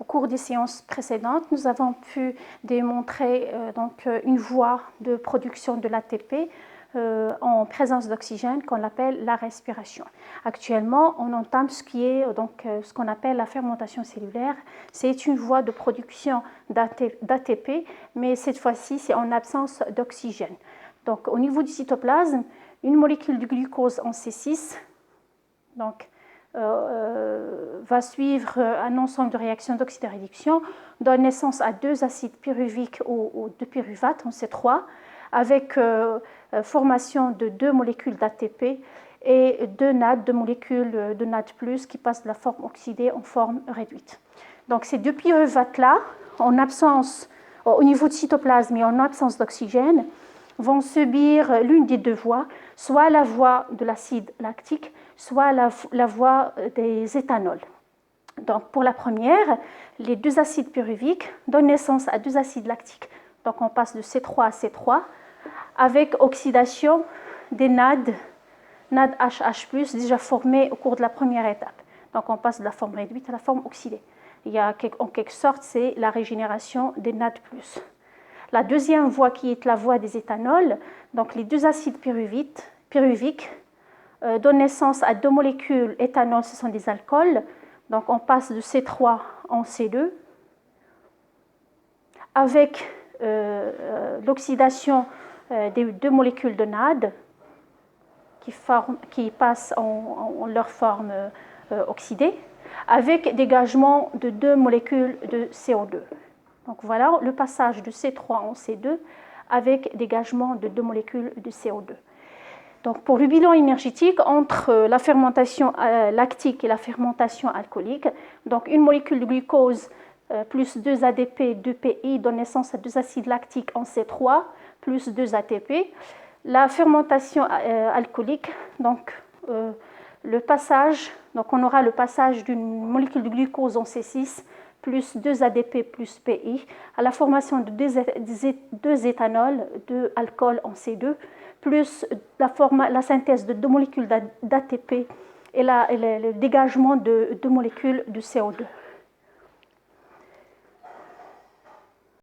au cours des séances précédentes, nous avons pu démontrer une voie de production de l'ATP en présence d'oxygène qu'on appelle la respiration. Actuellement, on entame ce qu'on appelle la fermentation cellulaire. C'est une voie de production d'ATP, mais cette fois-ci, c'est en absence d'oxygène. Donc, au niveau du cytoplasme, une molécule de glucose en C6 va suivre un ensemble de réactions d'oxydoréduction, donne naissance à deux acides pyruviques ou de pyruvate en C3, avec formation de deux molécules d'ATP et deux molécules de NAD+, qui passent de la forme oxydée en forme réduite. Donc ces deux pyruvates-là, au niveau du cytoplasme et en absence d'oxygène, vont subir l'une des deux voies, soit la voie de l'acide lactique, soit la voie des éthanols. Donc pour la première, les deux acides pyruviques donnent naissance à deux acides lactiques. Donc on passe de C3 à C3 avec oxydation des NADH+, déjà formés au cours de la première étape. Donc on passe de la forme réduite à la forme oxydée. En quelque sorte, c'est la régénération des NAD+. La deuxième voie qui est la voie des éthanols, donc les deux acides pyruviques donnent naissance à deux molécules éthanol, ce sont des alcools. Donc on passe de C3 en C2 avec l'oxydation des deux molécules de NAD qui passent en leur forme oxydée avec dégagement de deux molécules de CO2. Donc voilà le passage de C3 en C2 avec dégagement de deux molécules de CO2. Donc pour le bilan énergétique entre la fermentation lactique et la fermentation alcoolique, donc une molécule de glucose plus 2 ADP, 2 PI donne naissance à deux acides lactiques en C3 plus 2 ATP. La fermentation alcoolique, donc on aura le passage d'une molécule de glucose en C6 plus 2 ADP plus PI à la formation de deux éthanols, deux alcools en C2, plus la synthèse de deux molécules d'ATP et le dégagement de deux molécules de CO2.